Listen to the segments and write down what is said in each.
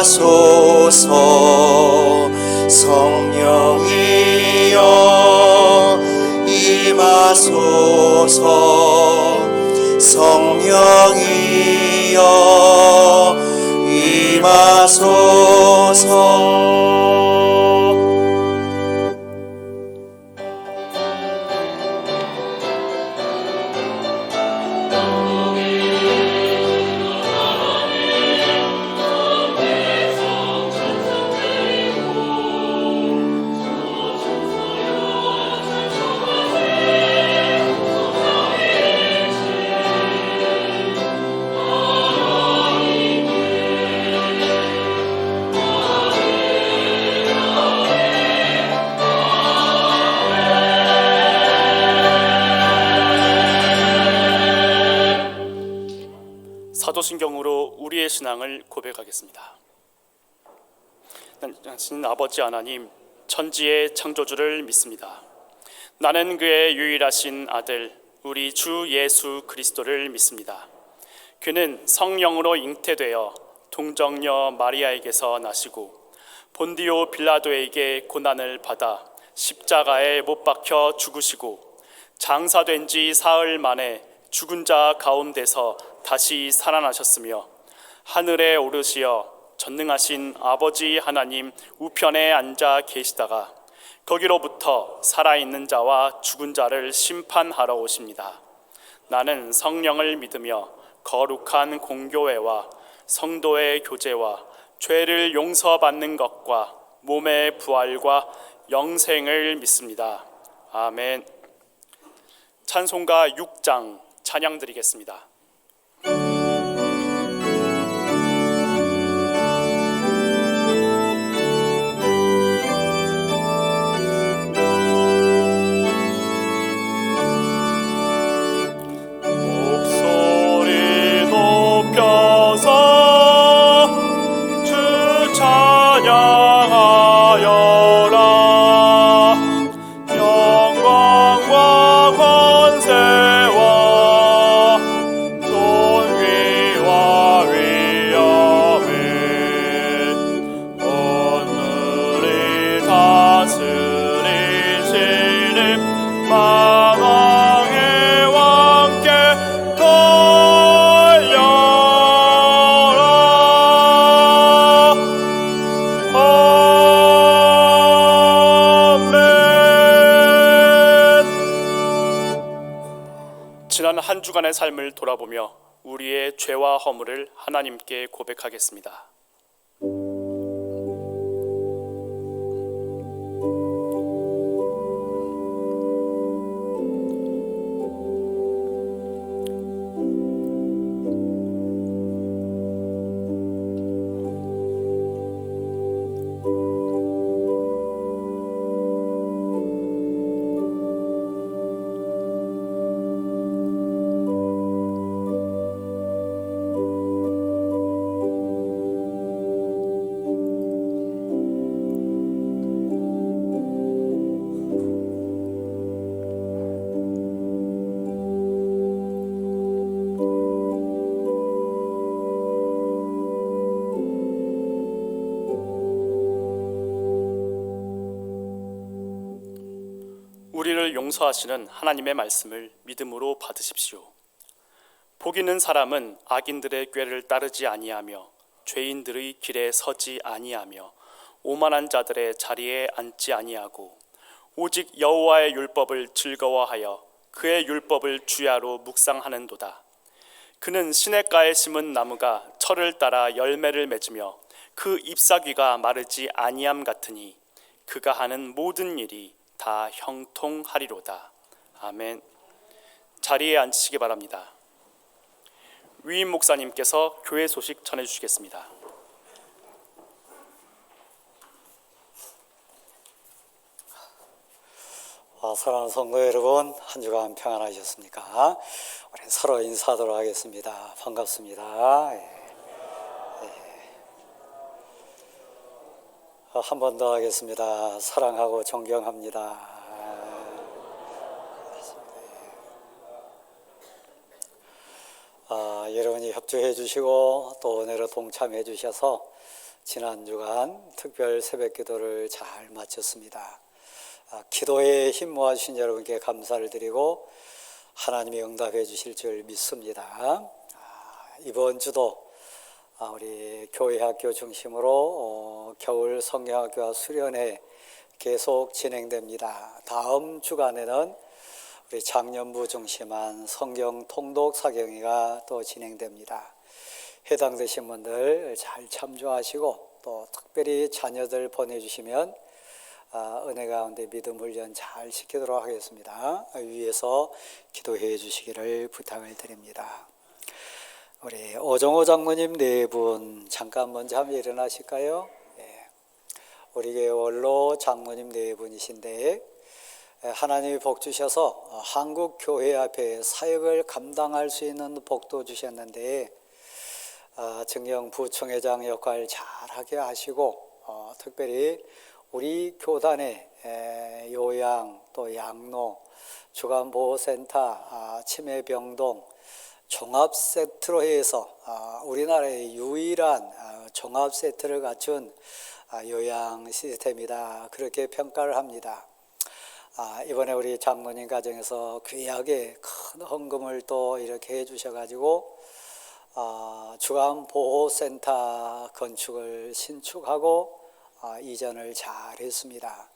임하소서. 성령이여 임하소서. 성령이여 임하소서. 사도신경으로 우리의 신앙을 고백하겠습니다. 당신 아버지 하나님, 천지의 창조주를 믿습니다. 나는 그의 유일하신 아들 우리 주 예수 그리스도를 믿습니다. 그는 성령으로 잉태되어 동정녀 마리아에게서 나시고 본디오 빌라도에게 고난을 받아 십자가에 못 박혀 죽으시고 장사된 지 사흘 만에 죽은 자 가운데서 다시 살아나셨으며 하늘에 오르시어 전능하신 아버지 하나님 우편에 앉아 계시다가 거기로부터 살아있는 자와 죽은 자를 심판하러 오십니다. 나는 성령을 믿으며 거룩한 공교회와 성도의 교제와 죄를 용서받는 것과 몸의 부활과 영생을 믿습니다. 아멘. 찬송가 6장 찬양 드리겠습니다. 지난 한 주간의 삶을 돌아보며 우리의 죄와 허물을 하나님께 고백하겠습니다. 우리를 용서하시는 하나님의 말씀을 믿음으로 받으십시오. 복 있는 사람은 악인들의 꾀를 따르지 아니하며 죄인들의 길에 서지 아니하며 오만한 자들의 자리에 앉지 아니하고 오직 여호와의 율법을 즐거워하여 그의 율법을 주야로 묵상하는도다. 그는 시냇가에 심은 나무가 철을 따라 열매를 맺으며 그 잎사귀가 마르지 아니함 같으니 그가 하는 모든 일이 다 형통하리로다. 아멘. 자리에 앉으시기 바랍니다. 위임 목사님께서 교회 소식 전해주시겠습니다. 사랑하는 성도 여러분, 한 주간 평안하셨습니까? 우리 서로 인사하도록 하겠습니다. 반갑습니다. 한 번 더 하겠습니다. 사랑하고 존경합니다. 여러분이 협조해 주시고 또 은혜로 동참해 주셔서 지난 주간 특별 새벽 기도를 잘 마쳤습니다. 기도에 힘 모아주신 여러분께 감사를 드리고 하나님이 응답해 주실 줄 믿습니다. 이번 주도 우리 교회 학교 중심으로 겨울 성경학교와 수련회 계속 진행됩니다. 다음 주간에는 우리 장년부 중심한 성경 통독 사경회가 또 진행됩니다. 해당되신 분들 잘 참조하시고 또 특별히 자녀들 보내주시면 은혜 가운데 믿음 훈련 잘 시키도록 하겠습니다. 위에서 기도해 주시기를 부탁을 드립니다. 우리 오정호 장로님 네 분 잠깐 먼저 한번 일어나실까요? 우리 교회 원로 장로님 네 분이신데 하나님이 복 주셔서 한국 교회 앞에 사역을 감당할 수 있는 복도 주셨는데 정경 부총회장 역할 잘하게 하시고 특별히 우리 교단의 요양 또 양로 주간보호센터 치매병동 종합 세트로 해서 우리나라의 유일한 종합 세트를 갖춘 요양 시스템이다 그렇게 평가를 합니다. 이번에 우리 장로님 가정에서 귀하게 큰 헌금을 또 이렇게 해주셔가지고 주간보호센터 건축을 신축하고 이전을 잘 했습니다.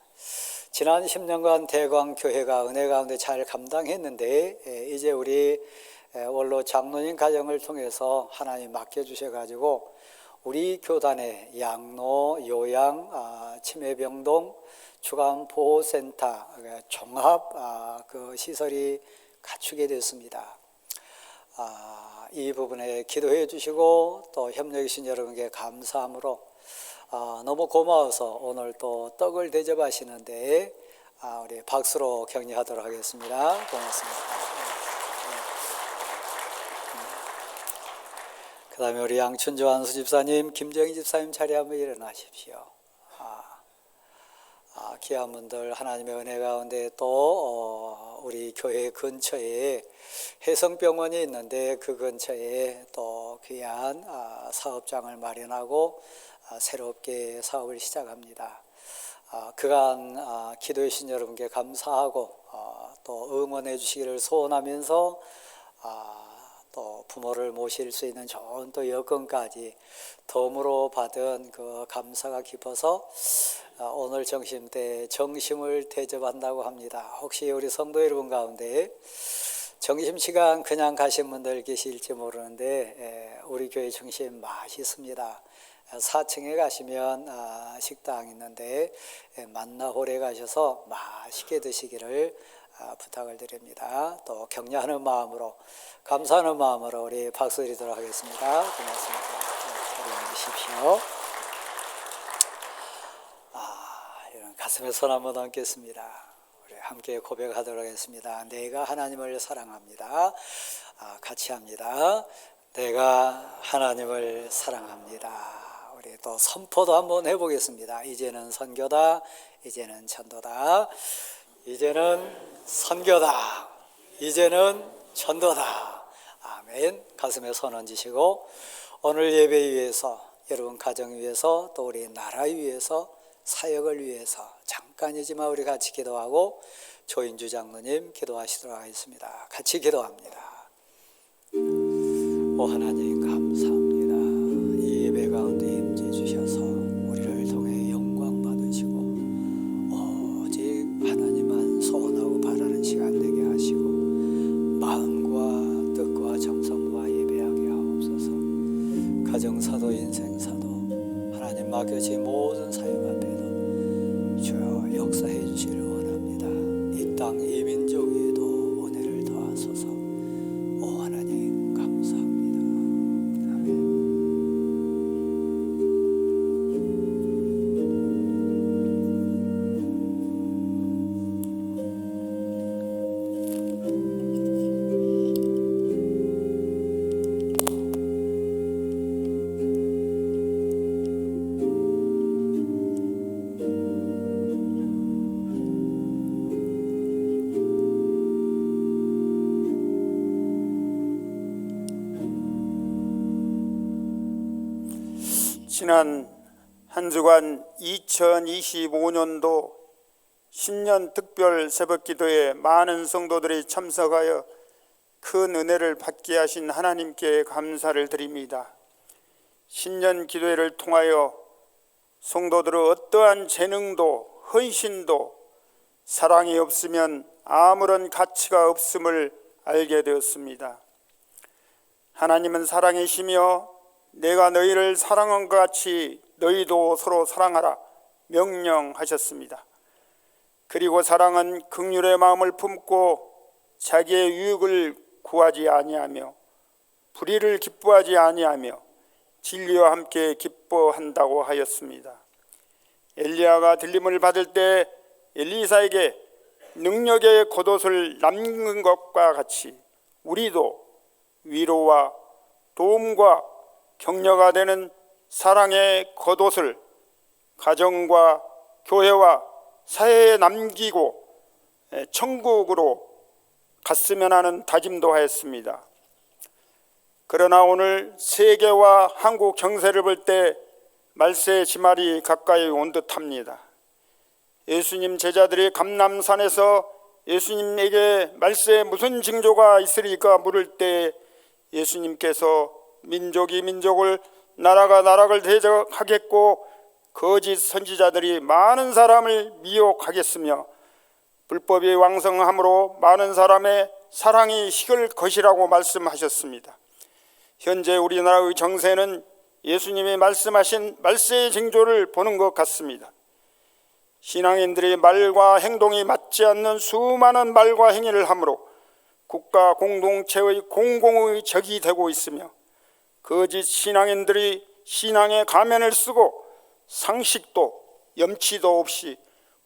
지난 10년간 대광교회가 은혜 가운데 잘 감당했는데 이제 우리 원로 장로님 가정을 통해서 하나님 맡겨주셔가지고 우리 교단의 양로, 요양, 치매병동, 주간보호센터 종합 그 시설이 갖추게 됐습니다. 이 부분에 기도해 주시고 또 협력해 주신 여러분께 감사함으로 너무 고마워서 오늘 또 떡을 대접하시는데 우리 박수로 격려하도록 하겠습니다. 고맙습니다. 그 다음에 우리 양춘조 안수 집사님, 김정희 집사님 자리 한번 일어나십시오. 귀한 분들 하나님의 은혜 가운데 또 우리 교회 근처에 해성병원이 있는데 그 근처에 또 귀한 사업장을 마련하고 새롭게 사업을 시작합니다. 그간 기도해 주신 여러분께 감사하고 또 응원해 주시기를 소원하면서 또 부모를 모실 수 있는 좋은 또 여건까지 덤으로 받은 그 감사가 깊어서 오늘 점심 때 정심을 대접한다고 합니다. 혹시 우리 성도 여러분 가운데 점심시간 그냥 가신 분들 계실지 모르는데 우리 교회 점심 맛있습니다. 4층에 가시면 식당 있는데 만나홀에 가셔서 맛있게 드시기를 부탁을 드립니다. 또 격려하는 마음으로 감사하는 마음으로 우리 박수 드리도록 하겠습니다. 고맙습니다. 자리에 앉으십시오. 이런 가슴에 손 한번 얹겠습니다. 우리 함께 고백하도록 하겠습니다. 내가 하나님을 사랑합니다. 같이 합니다. 내가 하나님을 사랑합니다. 우리 또 선포도 한번 해보겠습니다. 이제는 선교다. 이제는 전도다. 이제는 선교다. 이제는 전도다. 아멘. 가슴에 손 얹으시고 오늘 예배 위해서 여러분 가정 위해서 또 우리 나라 위해서 사역을 위해서 잠깐이지만 우리 같이 기도하고 조인주 장로님 기도하시도록 하겠습니다. 같이 기도합니다. 오 하나님 감사합니다. 이 예배 가운데 임재 주셔서 우리를 통해 영광 받으시고 오직 하나님만 소원하고 바라는 시간 되게 하시고 마음과 뜻과 정성과 예배하게 하옵소서. 가정사도 인생사도 하나님 맡겨진 모든 사역 앞에도 주여 역사해 주시기를 원합니다. 이 땅 이 민족 위에도 은혜를 더하소서. 오 하나님 감사합니다. 아멘. 지난 한 주간 2025년도 신년 특별 새벽기도에 많은 성도들이 참석하여 큰 은혜를 받게 하신 하나님께 감사를 드립니다. 신년 기도회를 통하여 성도들의 어떠한 재능도 헌신도 사랑이 없으면 아무런 가치가 없음을 알게 되었습니다. 하나님은 사랑이시며 내가 너희를 사랑한 것 같이 너희도 서로 사랑하라 명령하셨습니다. 그리고 사랑은 긍휼의 마음을 품고 자기의 유익을 구하지 아니하며 불의를 기뻐하지 아니하며 진리와 함께 기뻐한다고 하였습니다. 엘리야가 들림을 받을 때 엘리사에게 능력의 겉옷을 남긴 것과 같이 우리도 위로와 도움과 격려가 되는 사랑의 겉옷을 가정과 교회와 사회에 남기고 천국으로 갔으면 하는 다짐도 하였습니다. 그러나 오늘 세계와 한국 경세를 볼 때 말세의 지말이 가까이 온 듯합니다. 예수님 제자들이 감람산에서 예수님에게 말세에 무슨 징조가 있으리까 물을 때 예수님께서 민족이 민족을 나라가 나라를 대적하겠고 거짓 선지자들이 많은 사람을 미혹하겠으며 불법이 왕성함으로 많은 사람의 사랑이 식을 것이라고 말씀하셨습니다. 현재 우리나라의 정세는 예수님이 말씀하신 말세의 징조를 보는 것 같습니다. 신앙인들이 말과 행동이 맞지 않는 수많은 말과 행위를 함으로 국가 공동체의 공공의 적이 되고 있으며 거짓 신앙인들이 신앙의 가면을 쓰고 상식도 염치도 없이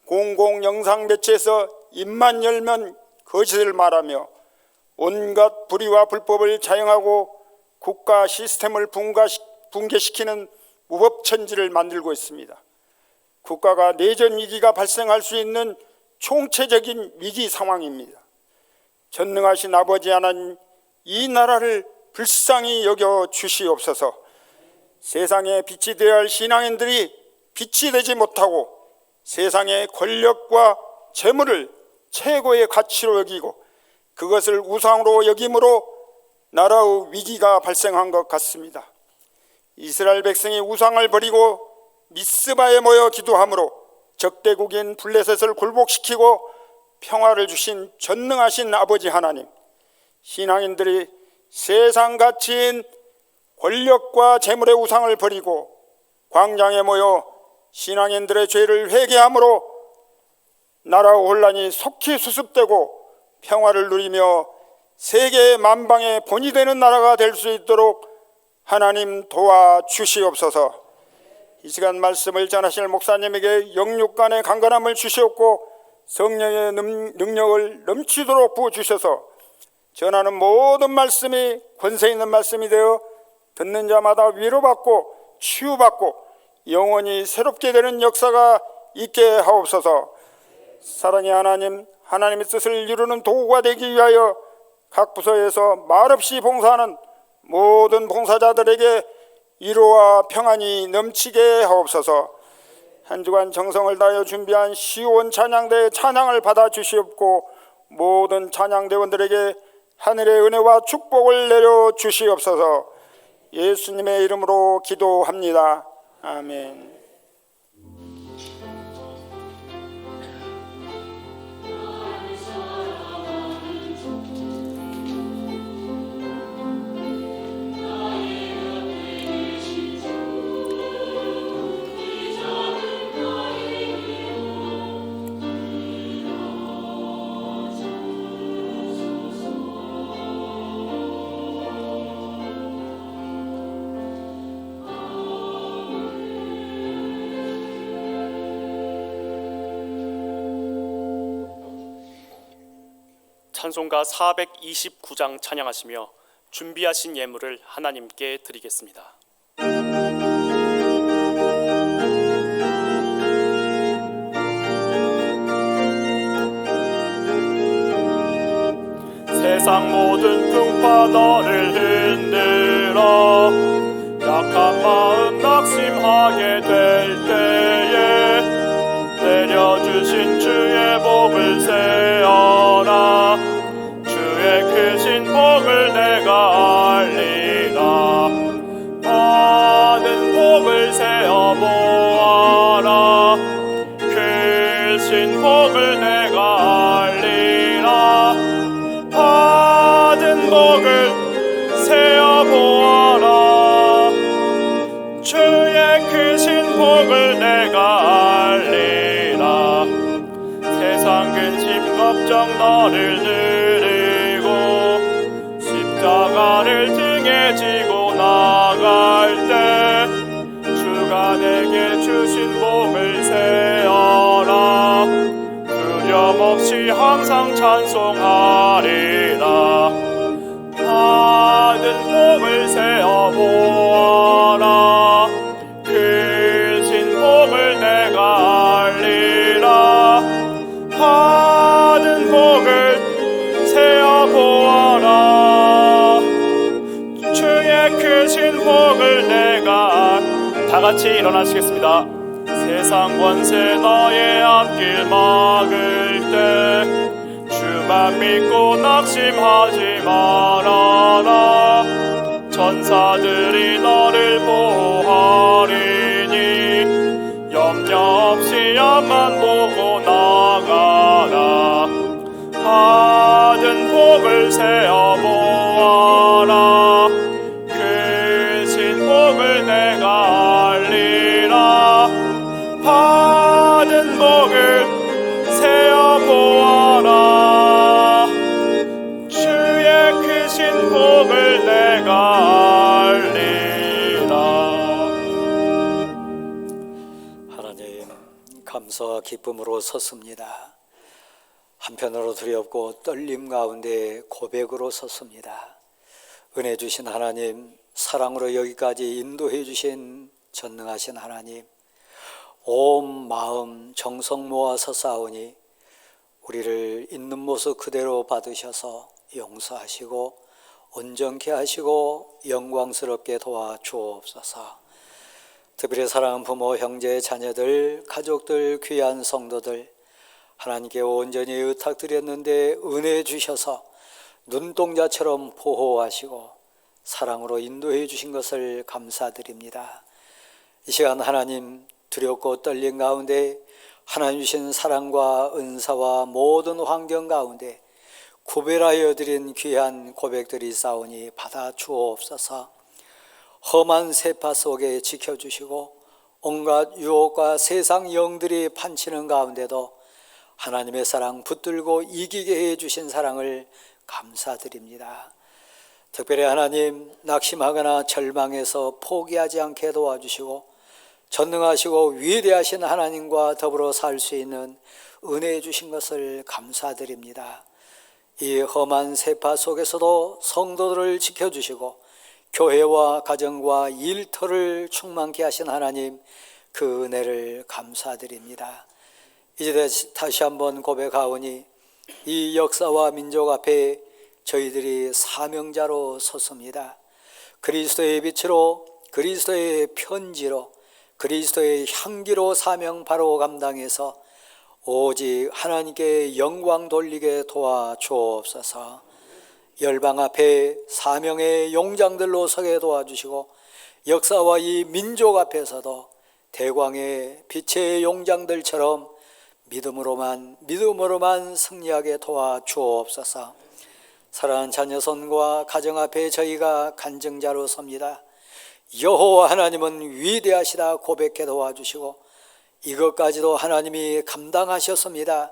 공공 영상 매체에서 입만 열면 거짓을 말하며 온갖 불의와 불법을 자행하고 국가 시스템을 붕괴시키는 무법천지를 만들고 있습니다. 국가가 내전 위기가 발생할 수 있는 총체적인 위기 상황입니다. 전능하신 아버지 하나님, 이 나라를 불쌍히 여겨 주시옵소서. 세상에 빛이 되어야 할 신앙인들이 빛이 되지 못하고 세상의 권력과 재물을 최고의 가치로 여기고 그것을 우상으로 여김으로 나라의 위기가 발생한 것 같습니다. 이스라엘 백성이 우상을 버리고 미스바에 모여 기도함으로 적대국인 블레셋을 굴복시키고 평화를 주신 전능하신 아버지 하나님, 신앙인들이 세상 가치인 권력과 재물의 우상을 버리고 광장에 모여 신앙인들의 죄를 회개함으로 나라 혼란이 속히 수습되고 평화를 누리며 세계 만방의 본이 되는 나라가 될 수 있도록 하나님 도와주시옵소서. 이 시간 말씀을 전하실 목사님에게 영육간의 강건함을 주시옵고 성령의 능력을 넘치도록 부어주셔서 전하는 모든 말씀이 권세 있는 말씀이 되어 듣는 자마다 위로받고 치유받고 영원히 새롭게 되는 역사가 있게 하옵소서. 사랑의 하나님, 하나님의 뜻을 이루는 도구가 되기 위하여 각 부서에서 말없이 봉사하는 모든 봉사자들에게 위로와 평안이 넘치게 하옵소서. 한 주간 정성을 다하여 준비한 시온 찬양대의 찬양을 받아 주시옵고 모든 찬양대원들에게 하늘의 은혜와 축복을 내려 주시옵소서. 예수님의 이름으로 기도합니다. 아멘. 찬송가 429장 찬양하시며 준비하신 예물을 하나님께 드리겠습니다. 세상 모든 풍파너를 흔들어 약한 마음 낙심하게 될 때 복을 세어보아라. 크신 복을 내가 알리라. 받은 복을 세어보아라. 주의 크신 복을 내가 알리라. 세상 근심 걱정 너를 누리고 십자가를 등에 지고 나갈 때 주가 내게 주신 복을 세어라. 두려움 없이 항상 찬송하리라. 받은 복을 세어보아라. 크신 복을 내가 알리라. 받은 복을 세어보아라. 주의 크신 복을 내가 다같이 일어나시겠습니다. 세상 권세 너의 앞길 막을 때 주만 믿고 낙심하지 말아라. 천사들이 너를 보호하리니 염려 없이 앞만 보고 나가라. 받은 복을 세어보아라. 크신 복을 내가 알리라. 받은 복을 세어보아라. 주의 크신 복을 내가 알리라. 하나님, 감사와 기쁨으로 섰습니다. 한편으로 두렵고 떨림 가운데 고백으로 섰습니다. 은혜 주신 하나님, 사랑으로 여기까지 인도해 주신 전능하신 하나님, 온 마음 정성 모아서 싸우니 우리를 있는 모습 그대로 받으셔서 용서하시고 온전케 하시고 영광스럽게 도와주옵소서. 특별히 사랑하는 부모, 형제, 자녀들, 가족들, 귀한 성도들 하나님께 온전히 의탁드렸는데 은혜 주셔서 눈동자처럼 보호하시고 사랑으로 인도해 주신 것을 감사드립니다. 이 시간 하나님, 두렵고 떨림 가운데 하나님 주신 사랑과 은사와 모든 환경 가운데 구별하여 드린 귀한 고백들이 싸우니 받아 주옵소서. 험한 세파 속에 지켜주시고 온갖 유혹과 세상 영들이 판치는 가운데도 하나님의 사랑 붙들고 이기게 해주신 사랑을 감사드립니다. 특별히 하나님, 낙심하거나 절망해서 포기하지 않게 도와주시고 전능하시고 위대하신 하나님과 더불어 살 수 있는 은혜 주신 것을 감사드립니다. 이 험한 세파 속에서도 성도들을 지켜주시고 교회와 가정과 일터를 충만케 하신 하나님, 그 은혜를 감사드립니다. 이제 다시 한번 고백하오니 이 역사와 민족 앞에 저희들이 사명자로 섰습니다. 그리스도의 빛으로, 그리스도의 편지로, 그리스도의 향기로 사명 바로 감당해서 오직 하나님께 영광 돌리게 도와주옵소서. 열방 앞에 사명의 용장들로 서게 도와주시고 역사와 이 민족 앞에서도 대광의 빛의 용장들처럼 믿음으로만 승리하게 도와주옵소서. 사랑하는 자녀손과 가정 앞에 저희가 간증자로 섭니다. 여호와 하나님은 위대하시다 고백해 도와주시고 이것까지도 하나님이 감당하셨습니다.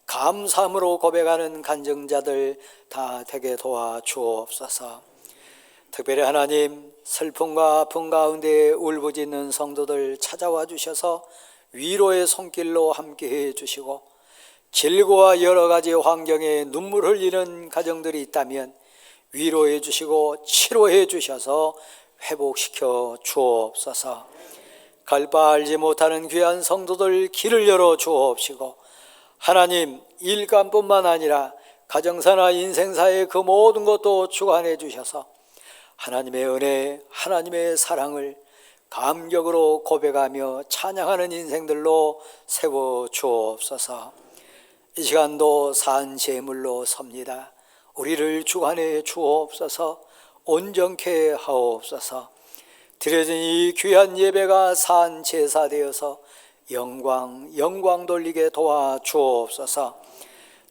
감사함으로 고백하는 간증자들 다 되게 도와주옵소서. 특별히 하나님, 슬픔과 아픔 가운데 울부짖는 성도들 찾아와 주셔서 위로의 손길로 함께해 주시고 질고와 여러 가지 환경에 눈물 흘리는 가정들이 있다면 위로해 주시고 치료해 주셔서 회복시켜 주옵소서. 갈 바 알지 못하는 귀한 성도들 길을 열어 주옵시고 하나님, 일감뿐만 아니라 가정사나 인생사의 그 모든 것도 주관해 주셔서 하나님의 은혜, 하나님의 사랑을 감격으로 고백하며 찬양하는 인생들로 세워 주옵소서. 이 시간도 산 제물로 섭니다. 우리를 주관해 주옵소서. 온전케 하옵소서. 드려진 이 귀한 예배가 산 제사 되어서 영광 돌리게 도와 주옵소서.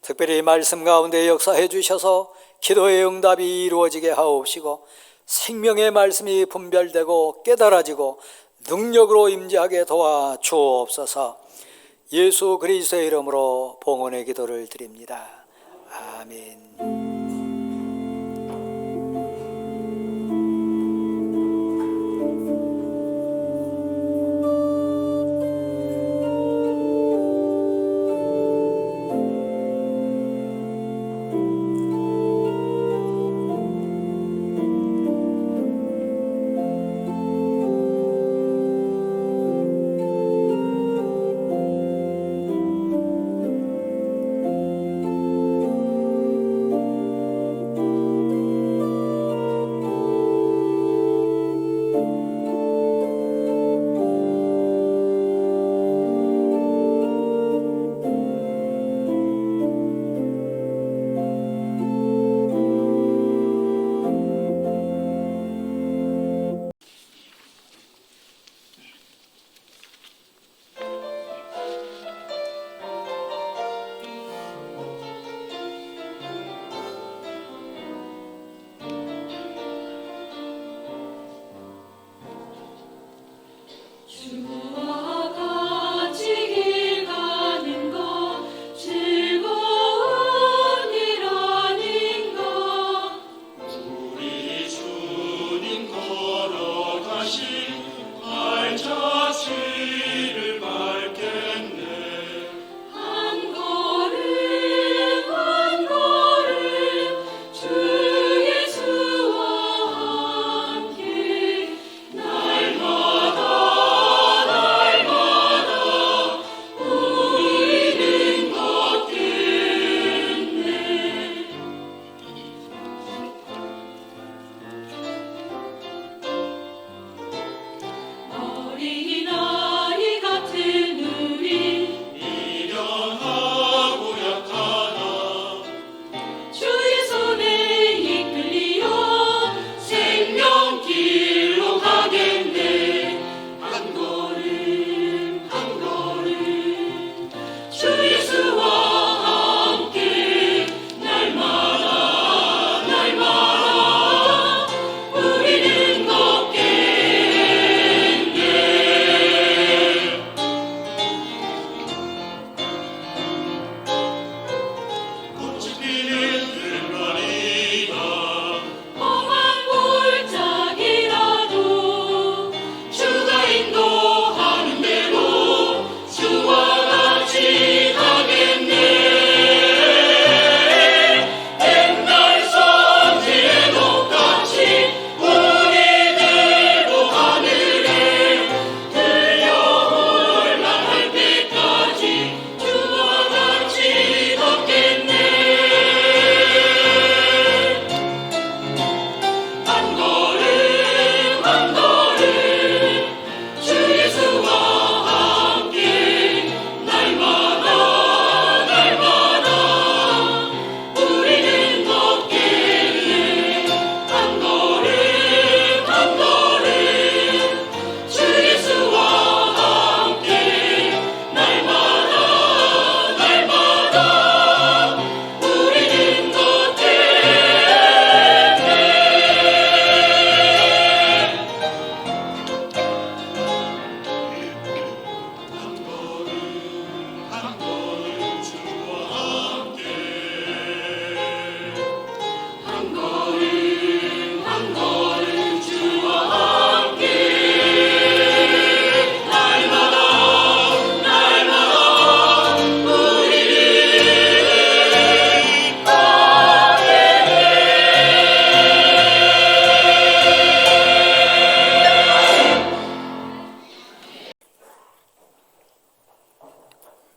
특별히 말씀 가운데 역사해 주셔서 기도의 응답이 이루어지게 하옵시고 생명의 말씀이 분별되고 깨달아지고 능력으로 임재하게 도와 주옵소서. 예수 그리스도의 이름으로 봉헌의 기도를 드립니다. 아멘.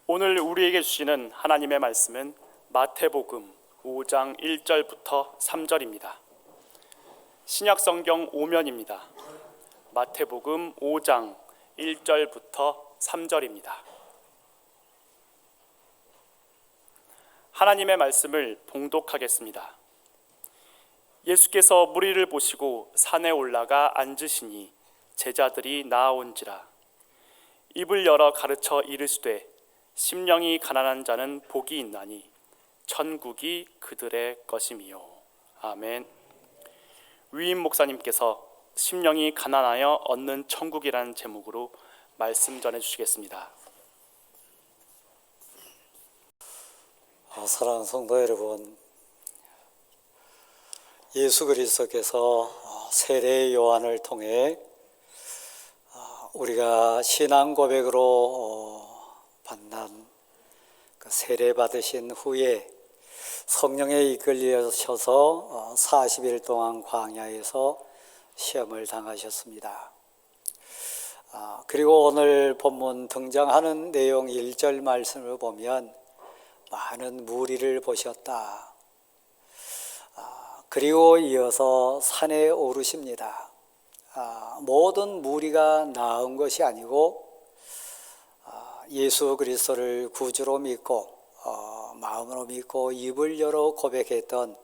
오늘 우리에게 주시는 하나님의 말씀은 마태복음 5장 1절부터 3절입니다. 신약 성경 5면입니다. 마태복음 5장 1절부터 3절입니다. 하나님의 말씀을 봉독하겠습니다. 예수께서 무리를 보시고 산에 올라가 앉으시니 제자들이 나아온지라. 입을 열어 가르쳐 이르시되 심령이 가난한 자는 복이 있나니 천국이 그들의 것임이요. 아멘. 위임 목사님께서 심령이 가난하여 얻는 천국이라는 제목으로 말씀 전해 주시겠습니다. 사랑하는 성도 여러분, 예수 그리스도께서 세례 요한을 통해 우리가 신앙 고백으로 만난 그 세례 받으신 후에 성령에 이끌리셔서 40일 동안 광야에서 시험을 당하셨습니다. 그리고 오늘 본문 등장하는 내용 1절 말씀을 보면 많은 무리를 보셨다. 그리고 이어서 산에 오르십니다. 모든 무리가 나은 것이 아니고 예수 그리스도를 구주로 믿고 마음으로 믿고 입을 열어 고백했던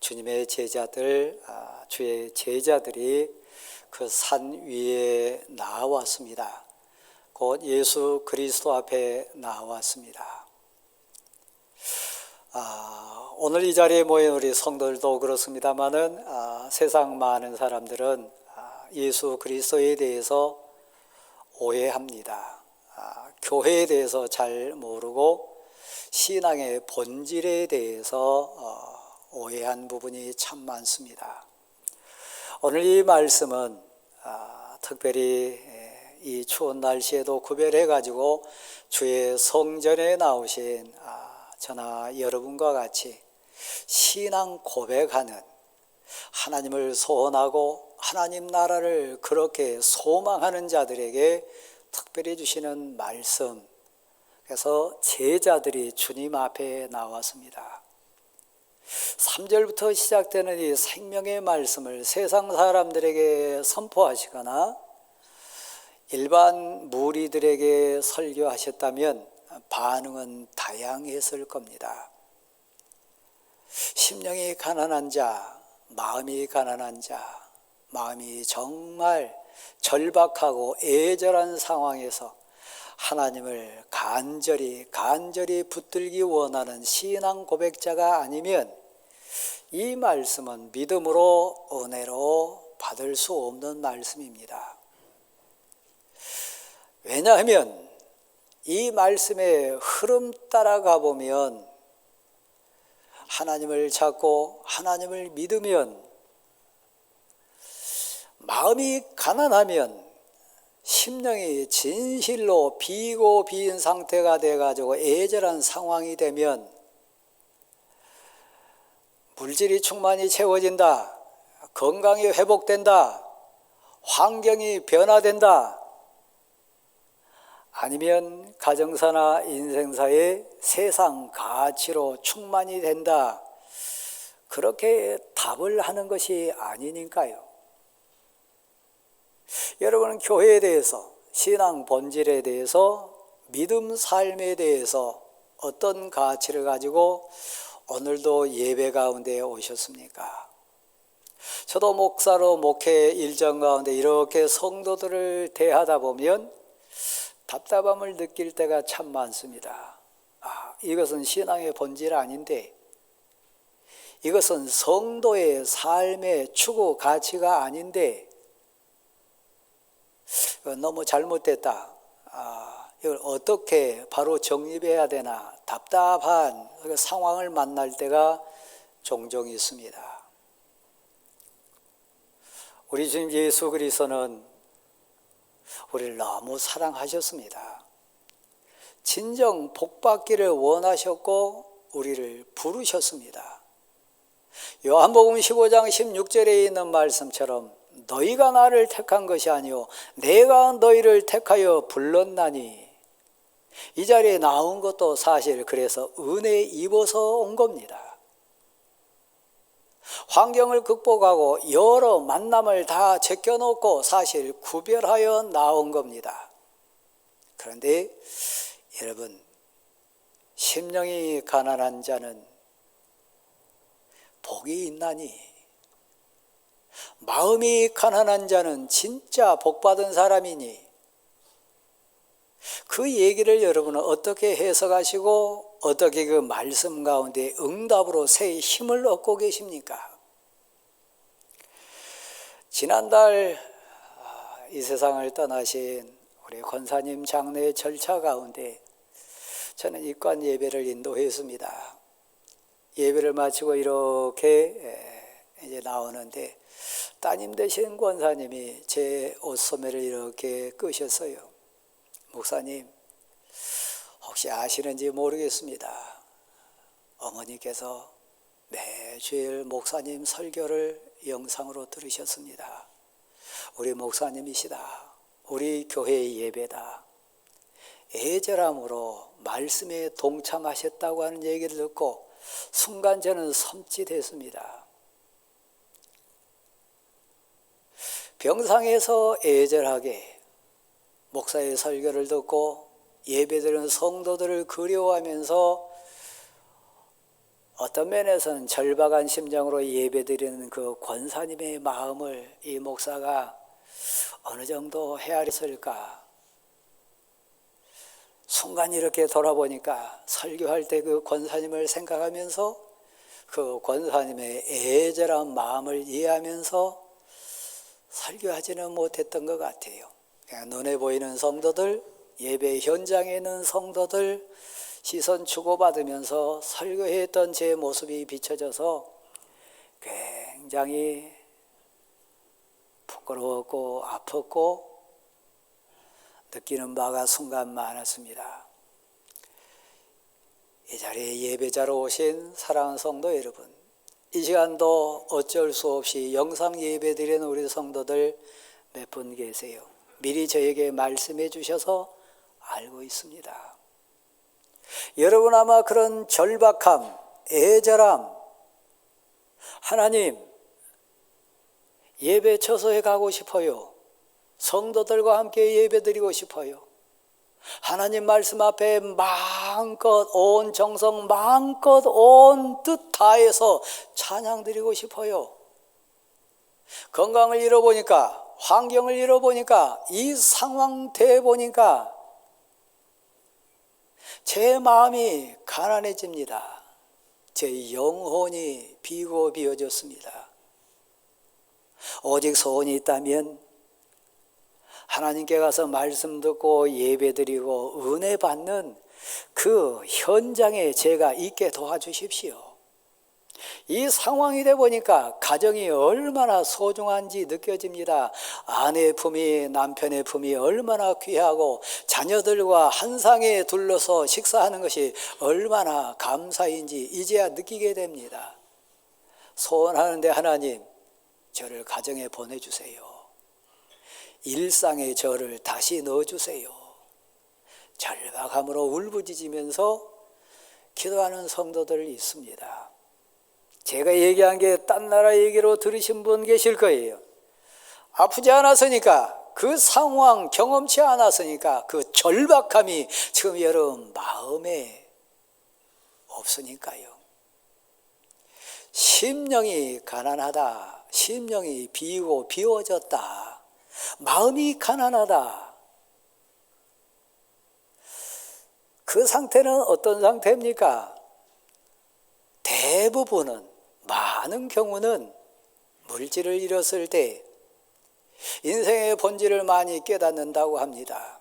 주님의 제자들, 주의 제자들이 그 산 위에 나왔습니다. 곧 예수 그리스도 앞에 나왔습니다. 오늘 이 자리에 모인 우리 성도들도 그렇습니다마는 세상 많은 사람들은 예수 그리스도에 대해서 오해합니다. 교회에 대해서 잘 모르고 신앙의 본질에 대해서 오해한 부분이 참 많습니다. 오늘 이 말씀은 특별히 이 추운 날씨에도 구별해 가지고 주의 성전에 나오신 저나 여러분과 같이 신앙 고백하는, 하나님을 소원하고 하나님 나라를 그렇게 소망하는 자들에게 특별히 주시는 말씀. 그래서 제자들이 주님 앞에 나왔습니다. 3절부터 시작되는 이 생명의 말씀을 세상 사람들에게 선포하시거나 일반 무리들에게 설교하셨다면 반응은 다양했을 겁니다. 심령이 가난한 자, 마음이 가난한 자, 마음이 정말 절박하고 애절한 상황에서 하나님을 간절히 붙들기 원하는 신앙 고백자가 아니면 이 말씀은 믿음으로 은혜로 받을 수 없는 말씀입니다. 왜냐하면 이 말씀의 흐름 따라가 보면 하나님을 찾고 하나님을 믿으면, 마음이 가난하면, 심령이 진실로 비고 비인 상태가 돼가지고 애절한 상황이 되면 물질이 충만히 채워진다, 건강이 회복된다, 환경이 변화된다, 아니면 가정사나 인생사의 세상 가치로 충만이 된다, 그렇게 답을 하는 것이 아니니까요. 여러분은 교회에 대해서, 신앙 본질에 대해서, 믿음 삶에 대해서 어떤 가치를 가지고 오늘도 예배 가운데 오셨습니까? 저도 목사로 목회 일정 가운데 이렇게 성도들을 대하다 보면 답답함을 느낄 때가 참 많습니다. 이것은 신앙의 본질 아닌데, 이것은 성도의 삶의 추구 가치가 아닌데, 너무 잘못됐다, 이걸 어떻게 바로 정립해야 되나 답답한 상황을 만날 때가 종종 있습니다. 우리 주님 예수 그리스도는 우리를 너무 사랑하셨습니다. 진정 복받기를 원하셨고 우리를 부르셨습니다. 요한복음 15장 16절에 있는 말씀처럼 너희가 나를 택한 것이 아니요 내가 너희를 택하여 불렀나니, 이 자리에 나온 것도 사실 그래서 은혜 입어서 온 겁니다. 환경을 극복하고 여러 만남을 다 제껴놓고 사실 구별하여 나온 겁니다. 그런데 여러분, 심령이 가난한 자는 복이 있나니, 마음이 가난한 자는 진짜 복받은 사람이니, 그 얘기를 여러분은 어떻게 해석하시고 어떻게 그 말씀 가운데 응답으로 새 힘을 얻고 계십니까? 지난달 이 세상을 떠나신 우리 권사님 장례 절차 가운데 저는 입관 예배를 인도했습니다. 예배를 마치고 이렇게 이제 나오는데 따님 되신 권사님이 제 옷소매를 이렇게 끄셨어요. 목사님, 혹시 아시는지 모르겠습니다. 어머니께서 매주일 목사님 설교를 영상으로 들으셨습니다. 우리 목사님이시다. 우리 교회의 예배다. 애절함으로 말씀에 동참하셨다고 하는 얘기를 듣고 순간 저는 섬찟했습니다. 병상에서 애절하게 목사의 설교를 듣고 예배드리는 성도들을 그리워하면서 어떤 면에서는 절박한 심정으로 예배드리는 그 권사님의 마음을 이 목사가 어느 정도 헤아렸을까? 순간 이렇게 돌아보니까 설교할 때 그 권사님을 생각하면서 그 권사님의 애절한 마음을 이해하면서 설교하지는 못했던 것 같아요. 그냥 눈에 보이는 성도들, 예배 현장에 있는 성도들 시선 주고받으면서 설교했던 제 모습이 비춰져서 굉장히 부끄러웠고 아팠고 느끼는 바가 순간 많았습니다. 이 자리에 예배자로 오신 사랑하는 성도 여러분, 이 시간도 어쩔 수 없이 영상 예배 드리는 우리 성도들 몇 분 계세요. 미리 저에게 말씀해 주셔서 알고 있습니다. 여러분 아마 그런 절박함, 애절함, 하나님 예배 처소에 가고 싶어요. 성도들과 함께 예배 드리고 싶어요. 하나님 말씀 앞에 마음껏 온 정성, 마음껏 온 뜻 다해서 찬양 드리고 싶어요. 건강을 잃어보니까, 환경을 잃어보니까, 이 상황 돼보니까 제 마음이 가난해집니다. 제 영혼이 비고 비어졌습니다. 오직 소원이 있다면 하나님께 가서 말씀 듣고 예배드리고 은혜 받는 그 현장에 제가 있게 도와주십시오. 이 상황이 돼 보니까 가정이 얼마나 소중한지 느껴집니다. 아내의 품이, 남편의 품이 얼마나 귀하고 자녀들과 한 상에 둘러서 식사하는 것이 얼마나 감사인지 이제야 느끼게 됩니다. 소원하는데 하나님, 저를 가정에 보내주세요. 일상의 저를 다시 넣어주세요. 절박함으로 울부짖으면서 기도하는 성도들 있습니다. 제가 얘기한 게 딴 나라 얘기로 들으신 분 계실 거예요. 아프지 않았으니까, 그 상황 경험치 않았으니까 그 절박함이 지금 여러분 마음에 없으니까요. 심령이 가난하다, 심령이 비고 비워졌다, 마음이 가난하다. 그 상태는 어떤 상태입니까? 대부분은, 많은 경우는 물질을 잃었을 때 인생의 본질을 많이 깨닫는다고 합니다.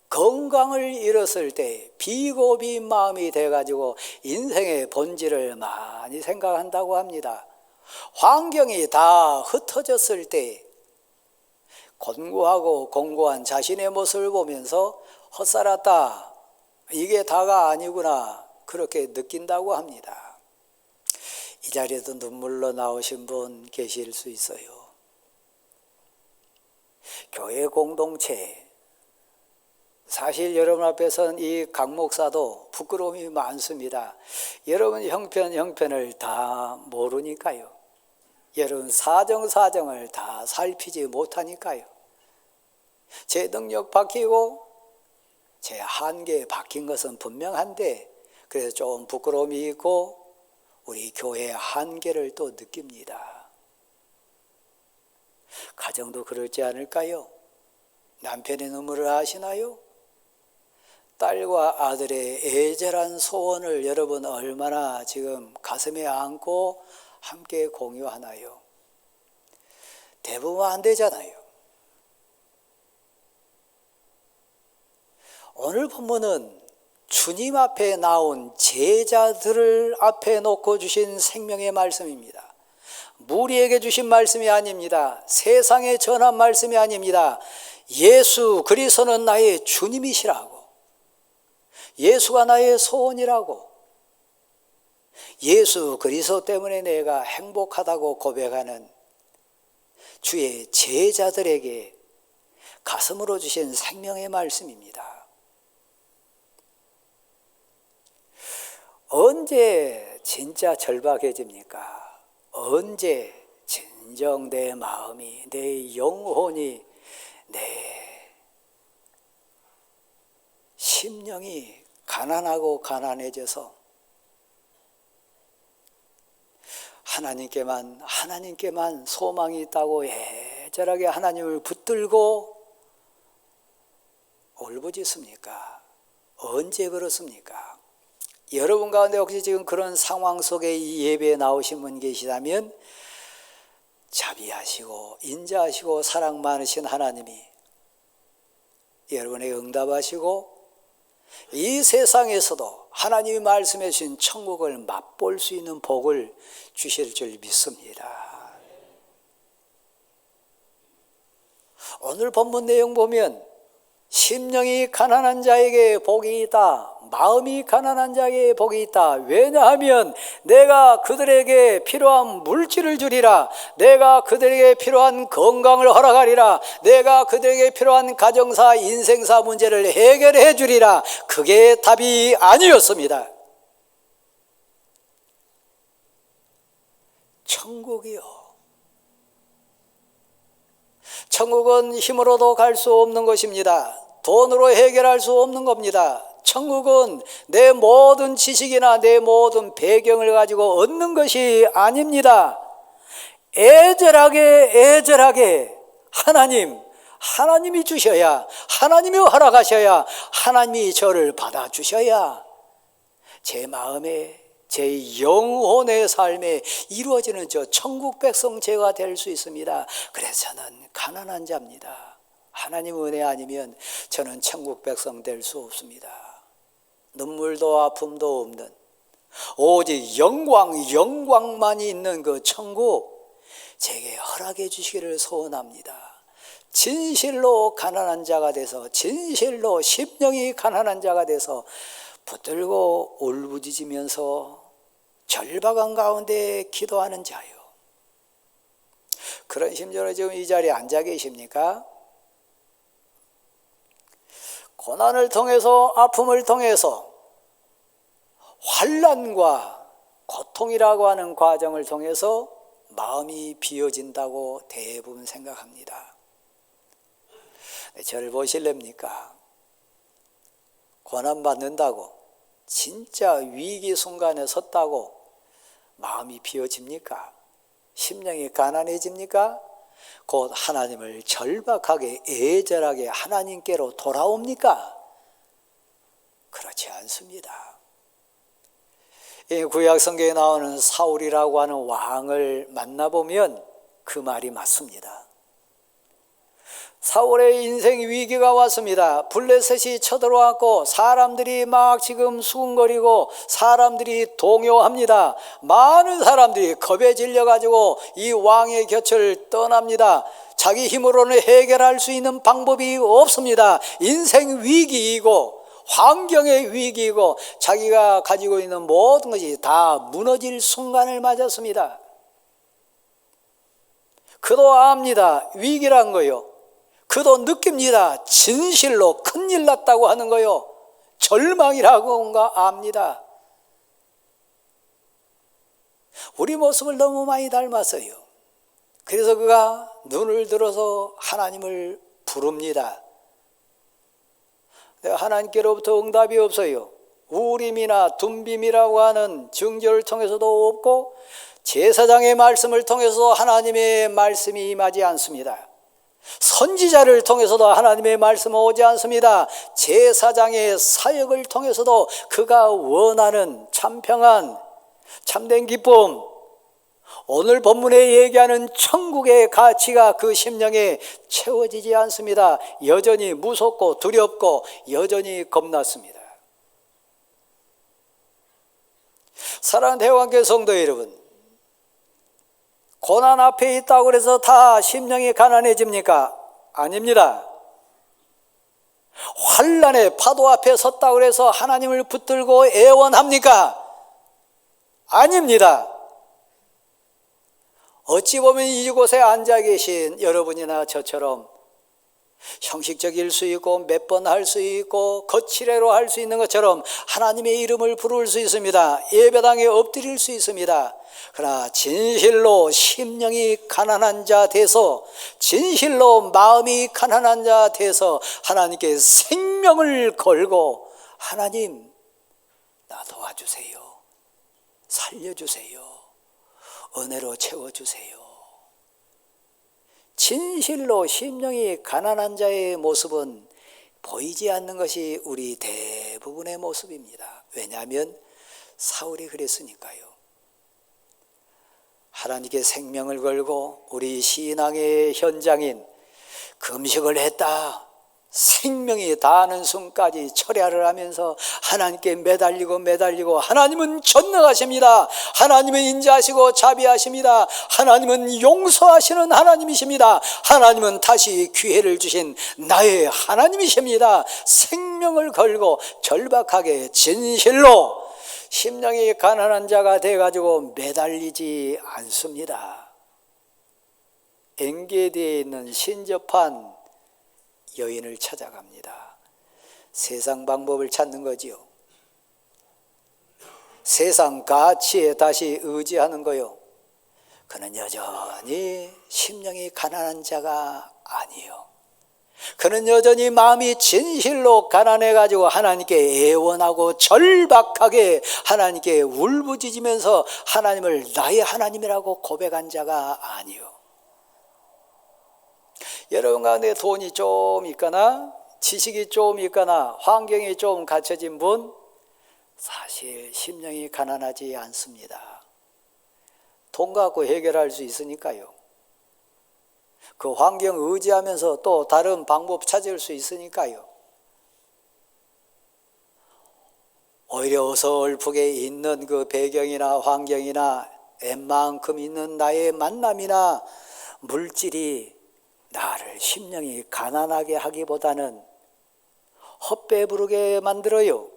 건강을 잃었을 때 비고 빈 마음이 돼가지고 인생의 본질을 많이 생각한다고 합니다. 환경이 다 흩어졌을 때 곤고하고 공고한 자신의 모습을 보면서 헛살았다, 이게 다가 아니구나, 그렇게 느낀다고 합니다. 이 자리에도 눈물로 나오신 분 계실 수 있어요. 교회 공동체, 사실 여러분 앞에서는 이 강 목사도 부끄러움이 많습니다. 여러분 형편을 다 모르니까요. 여러분 사정을 다 살피지 못하니까요. 제 능력 바뀌고 제 한계 바뀐 것은 분명한데, 그래서 좀 부끄러움이 있고 우리 교회의 한계를 또 느낍니다. 가정도 그렇지 않을까요? 남편의 눈물을 아시나요? 딸과 아들의 애절한 소원을 여러분 얼마나 지금 가슴에 안고 함께 공유하나요? 대부분 안 되잖아요. 오늘 본문은 주님 앞에 나온 제자들을 앞에 놓고 주신 생명의 말씀입니다. 무리에게 주신 말씀이 아닙니다. 세상에 전한 말씀이 아닙니다. 예수 그리스도는 나의 주님이시라고, 예수가 나의 소원이라고, 예수 그리스도 때문에 내가 행복하다고 고백하는 주의 제자들에게 가슴으로 주신 생명의 말씀입니다. 언제 진짜 절박해집니까? 언제 진정 내 마음이, 내 영혼이, 내 심령이 가난하고 가난해져서 하나님께만 소망이 있다고 애절하게 하나님을 붙들고 울부짖습니까? 언제 그렇습니까? 여러분 가운데 혹시 지금 그런 상황 속에 이 예배에 나오신 분 계시다면 자비하시고 인자하시고 사랑 많으신 하나님이 여러분에게 응답하시고 이 세상에서도 하나님이 말씀해 주신 천국을 맛볼 수 있는 복을 주실 줄 믿습니다. 오늘 본문 내용 보면 심령이 가난한 자에게 복이 있다, 마음이 가난한 자에게 복이 있다. 왜냐하면 내가 그들에게 필요한 물질을 주리라, 내가 그들에게 필요한 건강을 허락하리라, 내가 그들에게 필요한 가정사 인생사 문제를 해결해 주리라. 그게 답이 아니었습니다. 천국은 힘으로도 갈 수 없는 것입니다. 돈으로 해결할 수 없는 겁니다. 천국은 내 모든 지식이나 내 모든 배경을 가지고 얻는 것이 아닙니다. 애절하게 하나님이 주셔야, 하나님이 허락하셔야, 하나님이 저를 받아주셔야 제 마음에, 제 영혼의 삶에 이루어지는 저 천국 백성 제가 될 수 있습니다. 그래서 저는 가난한 자입니다. 하나님 은혜 아니면 저는 천국 백성 될 수 없습니다. 눈물도 아픔도 없는 오직 영광만이 있는 그 천국 제게 허락해 주시기를 소원합니다. 진실로 가난한 자가 돼서, 진실로 심령이 가난한 자가 돼서 붙들고 울부짖으면서 절박한 가운데 기도하는 자요. 그런 심정으로 지금 이 자리에 앉아 계십니까? 고난을 통해서, 아픔을 통해서, 환난과 고통이라고 하는 과정을 통해서 마음이 비어진다고 대부분 생각합니다. 저를 보실랍니까? 고난받는다고, 진짜 위기 순간에 섰다고 마음이 비어집니까? 심령이 가난해집니까? 곧 하나님을 절박하게 애절하게 하나님께로 돌아옵니까? 그렇지 않습니다. 이 구약 성경에 나오는 사울이라고 하는 왕을 만나보면 그 말이 맞습니다. 사울의 인생 위기가 왔습니다. 블레셋이 쳐들어왔고 사람들이 막 지금 수군거리고 사람들이 동요합니다. 많은 사람들이 겁에 질려가지고 이 왕의 곁을 떠납니다. 자기 힘으로는 해결할 수 있는 방법이 없습니다. 인생 위기이고 환경의 위기이고 자기가 가지고 있는 모든 것이 다 무너질 순간을 맞았습니다. 그도 압니다. 위기란 거요. 그도 느낍니다. 진실로 큰일 났다고 하는 거요. 절망이라고인가 압니다. 우리 모습을 너무 많이 닮았어요. 그래서 그가 눈을 들어서 하나님을 부릅니다. 하나님께로부터 응답이 없어요. 우림이나 둠빔이라고 하는 증거를 통해서도 없고 제사장의 말씀을 통해서도 하나님의 말씀이 임하지 않습니다. 선지자를 통해서도 하나님의 말씀은 오지 않습니다. 제사장의 사역을 통해서도 그가 원하는 참 평안, 참된 기쁨, 오늘 본문에 얘기하는 천국의 가치가 그 심령에 채워지지 않습니다. 여전히 무섭고 두렵고 여전히 겁났습니다. 사랑하는 대왕교회 성도 여러분, 고난 앞에 있다고 해서 다 심령이 가난해집니까? 아닙니다. 환난의 파도 앞에 섰다고 해서 하나님을 붙들고 애원합니까? 아닙니다. 어찌 보면 이곳에 앉아 계신 여러분이나 저처럼 형식적일 수 있고 몇 번 할 수 있고 거칠애로 할 수 있는 것처럼 하나님의 이름을 부를 수 있습니다. 예배당에 엎드릴 수 있습니다. 그러나 진실로 심령이 가난한 자 돼서, 진실로 마음이 가난한 자 돼서 하나님께 생명을 걸고, 하나님 나 도와주세요, 살려주세요, 은혜로 채워주세요. 진실로 심령이 가난한 자의 모습은 보이지 않는 것이 우리 대부분의 모습입니다. 왜냐하면 사울이 그랬으니까요. 하나님께 생명을 걸고 우리 신앙의 현장인 금식을 했다, 생명이 다하는 순까지 철야를 하면서 하나님께 매달리고 하나님은 전능하십니다. 하나님은 인자하시고 자비하십니다. 하나님은 용서하시는 하나님이십니다. 하나님은 다시 기회를 주신 나의 하나님이십니다. 생명을 걸고 절박하게 진실로 심령이 가난한 자가 돼가지고 매달리지 않습니다. 엔게디에 있는 신접한 여인을 찾아갑니다. 세상 방법을 찾는 거지요. 세상 가치에 다시 의지하는 거요. 그는 여전히 심령이 가난한 자가 아니요. 그는 여전히 마음이 진실로 가난해가지고 하나님께 애원하고 절박하게 하나님께 울부짖으면서 하나님을 나의 하나님이라고 고백한 자가 아니요. 여러분 가운데 돈이 좀 있거나 지식이 좀 있거나 환경이 좀 갖춰진 분, 사실 심령이 가난하지 않습니다. 돈 갖고 해결할 수 있으니까요. 그 환경 의지하면서 또 다른 방법 찾을 수 있으니까요. 오히려 어설프게 있는 그 배경이나 환경이나 웬만큼 있는 나의 만남이나 물질이 나를 심령이 가난하게 하기보다는 헛배부르게 만들어요.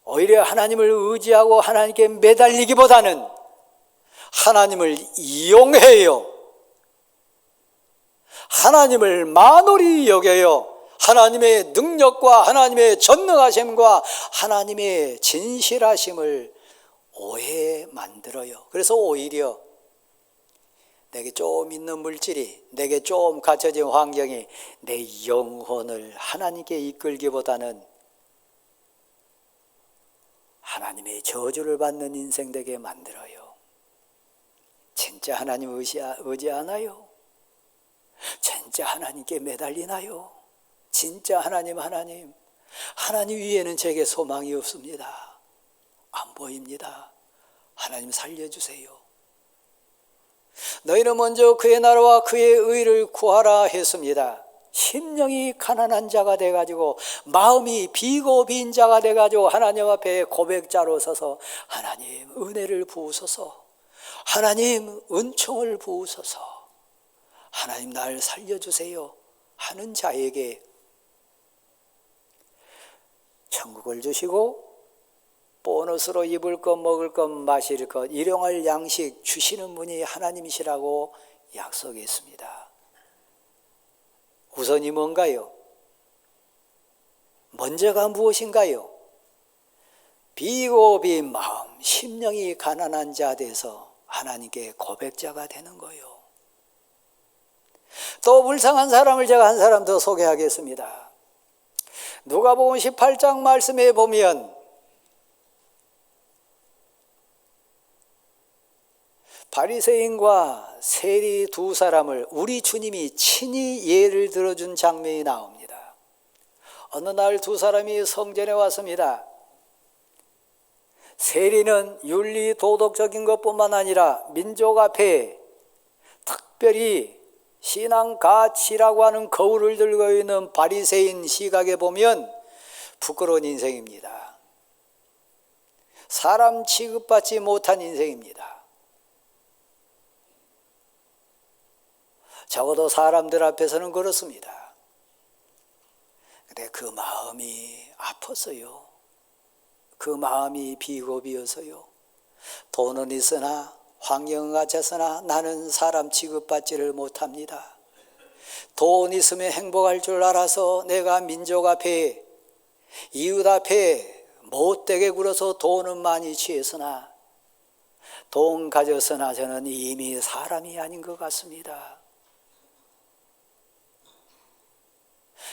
오히려 하나님을 의지하고 하나님께 매달리기보다는 하나님을 이용해요. 하나님을 만홀히 여겨요. 하나님의 능력과 하나님의 전능하심과 하나님의 진실하심을 오해 만들어요. 그래서 오히려 내게 좀 있는 물질이, 내게 좀 갖춰진 환경이 내 영혼을 하나님께 이끌기보다는 하나님의 저주를 받는 인생 되게 만들어요. 진짜 하나님 의지하나요? 진짜 하나님께 매달리나요? 진짜 하나님 위에는 제게 소망이 없습니다. 안 보입니다. 하나님 살려주세요. 너희는 먼저 그의 나라와 그의 의를 구하라 했습니다. 심령이 가난한 자가 돼가지고 마음이 비고 빈 자가 돼가지고 하나님 앞에 고백자로 서서 하나님 은혜를 부으소서, 하나님 은총을 부으소서, 하나님 날 살려주세요 하는 자에게 천국을 주시고 보너스로 입을 것, 먹을 것, 마실 것, 일용할 양식 주시는 분이 하나님이시라고 약속했습니다. 우선이 뭔가요? 먼저가 무엇인가요? 비고 빈 마음, 심령이 가난한 자 돼서 하나님께 고백자가 되는 거예요. 또 불쌍한 사람을 제가 한 사람 더 소개하겠습니다. 누가복음 18장 말씀에 보면 바리새인과 세리 두 사람을 우리 주님이 친히 예를 들어준 장면이 나옵니다. 어느 날 두 사람이 성전에 왔습니다. 세리는 윤리 도덕적인 것뿐만 아니라 민족 앞에 특별히 신앙 가치라고 하는 거울을 들고 있는 바리새인 시각에 보면 부끄러운 인생입니다. 사람 취급받지 못한 인생입니다. 적어도 사람들 앞에서는 그렇습니다. 근데 그 마음이 아팠어요. 그 마음이 비겁이어서요. 돈은 있으나 환경은 갖췄으나 나는 사람 취급받지를 못합니다. 돈 있으면 행복할 줄 알아서 내가 민족 앞에 이웃 앞에 못되게 굴어서 돈은 많이 취했으나 돈 가졌으나 저는 이미 사람이 아닌 것 같습니다.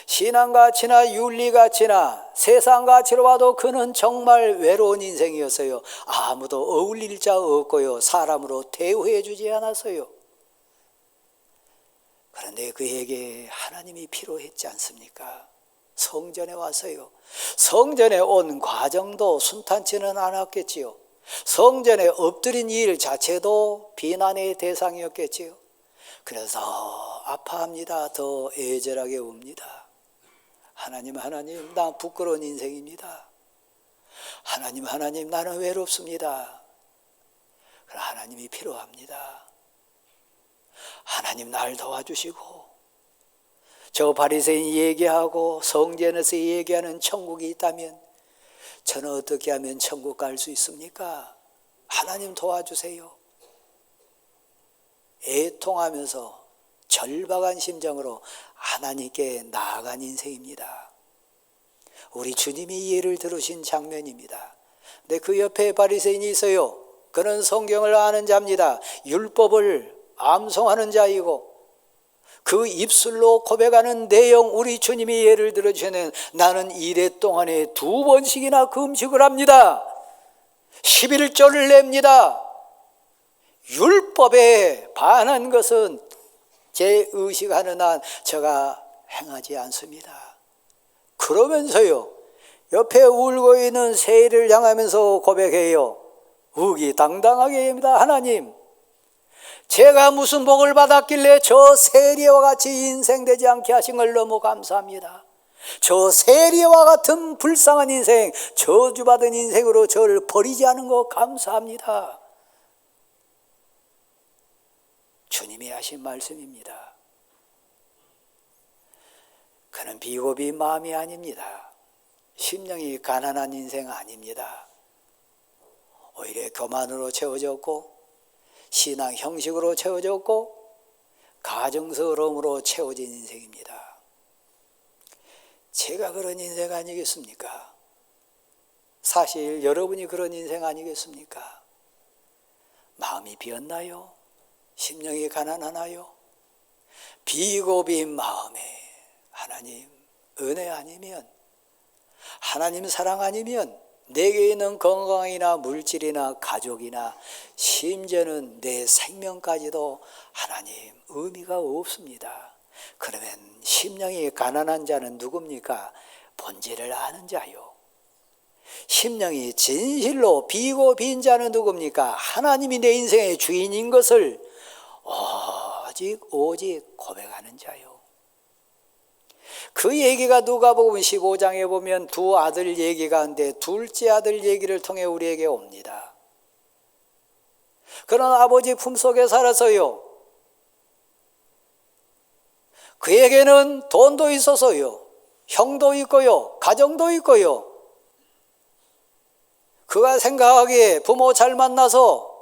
신앙가치나 윤리가치나 세상가치로 봐도 그는 정말 외로운 인생이었어요. 아무도 어울릴 자 없고요. 사람으로 대우해 주지 않았어요. 그런데 그에게 하나님이 필요했지 않습니까? 성전에 왔어요. 성전에 온 과정도 순탄치는 않았겠지요. 성전에 엎드린 일 자체도 비난의 대상이었겠지요. 그래서 아파합니다. 더 애절하게 웁니다. 하나님, 나 부끄러운 인생입니다. 하나님, 나는 외롭습니다. 그러나 하나님이 필요합니다. 하나님, 날 도와주시고 저 바리새인이 얘기하고 성전에서 얘기하는 천국이 있다면 저는 어떻게 하면 천국 갈 수 있습니까? 하나님 도와주세요. 애통하면서 절박한 심정으로 하나님께 나아간 인생입니다. 우리 주님이 예를 들으신 장면입니다. 근데 그 옆에 바리새인이 있어요. 그는 성경을 아는 자입니다. 율법을 암송하는 자이고 그 입술로 고백하는 내용 우리 주님이 예를 들어주시는 나는 이래 동안에 2번씩이나 금식을 합니다. 11조를 냅니다. 율법에 반한 것은 제 의식하는 한 제가 행하지 않습니다. 그러면서요 옆에 울고 있는 세리를 향하면서 고백해요. 의기당당하게 합니다. 하나님, 제가 무슨 복을 받았길래 저 세리와 같이 인생되지 않게 하신 걸 너무 감사합니다. 저 세리와 같은 불쌍한 인생, 저주받은 인생으로 저를 버리지 않은 거 감사합니다. 주님이 하신 말씀입니다. 그는 비고비인 마음이 아닙니다. 심령이 가난한 인생 아닙니다. 오히려 교만으로 채워졌고 신앙 형식으로 채워졌고 가정스러움으로 채워진 인생입니다. 제가 그런 인생 아니겠습니까? 사실 여러분이 그런 인생 아니겠습니까? 마음이 비었나요? 심령이 가난하나요? 비고비인 마음에 하나님 은혜 아니면, 하나님 사랑 아니면 내게 있는 건강이나 물질이나 가족이나 심지어는 내 생명까지도 하나님 의미가 없습니다. 그러면 심령이 가난한 자는 누굽니까? 본질을 아는 자요. 심령이 진실로 비고 빈 자는 누굽니까? 하나님이 내 인생의 주인인 것을 오직 고백하는 자요. 그 얘기가 누가복음 15장에 보면 두 아들 얘기가 있는데 둘째 아들 얘기를 통해 우리에게 옵니다. 그런 아버지 품속에 살아서요, 그에게는 돈도 있어서요, 형도 있고요, 가정도 있고요, 그가 생각하기에 부모 잘 만나서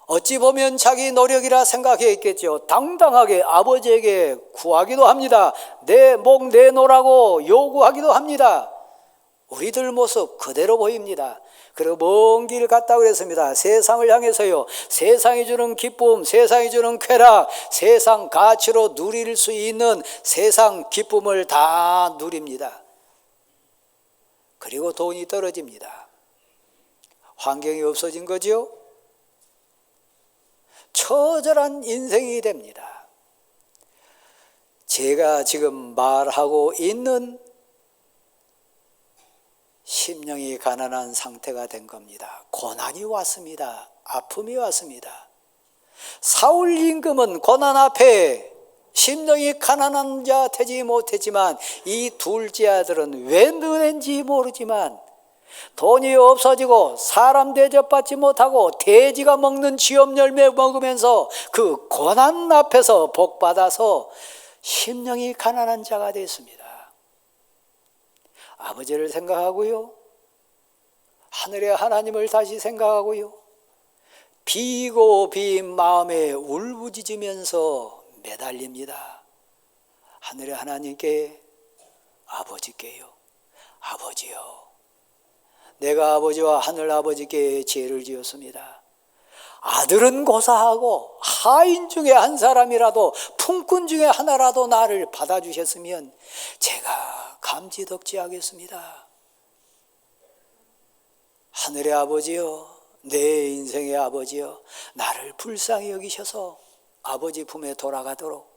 어찌 보면 자기 노력이라 생각했겠죠. 당당하게 아버지에게 구하기도 합니다. 내 목 내놓으라고 요구하기도 합니다. 우리들 모습 그대로 보입니다. 그리고 먼 길 갔다 그랬습니다. 세상을 향해서요, 세상이 주는 기쁨, 세상이 주는 쾌락, 세상 가치로 누릴 수 있는 세상 기쁨을 다 누립니다. 그리고 돈이 떨어집니다. 환경이 없어진 거죠. 처절한 인생이 됩니다. 제가 지금 말하고 있는 심령이 가난한 상태가 된 겁니다. 고난이 왔습니다. 아픔이 왔습니다. 사울 임금은 고난 앞에 심령이 가난한 자 되지 못했지만 이 둘째 아들은 왜 너넨지 모르지만 돈이 없어지고 사람 대접받지 못하고 돼지가 먹는 쥐염 열매 먹으면서 그 고난 앞에서 복받아서 심령이 가난한 자가 됐습니다. 아버지를 생각하고요, 하늘의 하나님을 다시 생각하고요, 비고 빈 마음에 울부짖으면서 매달립니다. 하늘의 하나님께, 아버지께요, 아버지요, 내가 아버지와 하늘 아버지께 죄를 지었습니다. 아들은 고사하고 하인 중에 한 사람이라도, 품꾼 중에 하나라도 나를 받아주셨으면 제가 감지덕지하겠습니다. 하늘의 아버지요, 내 인생의 아버지요, 나를 불쌍히 여기셔서 아버지 품에 돌아가도록,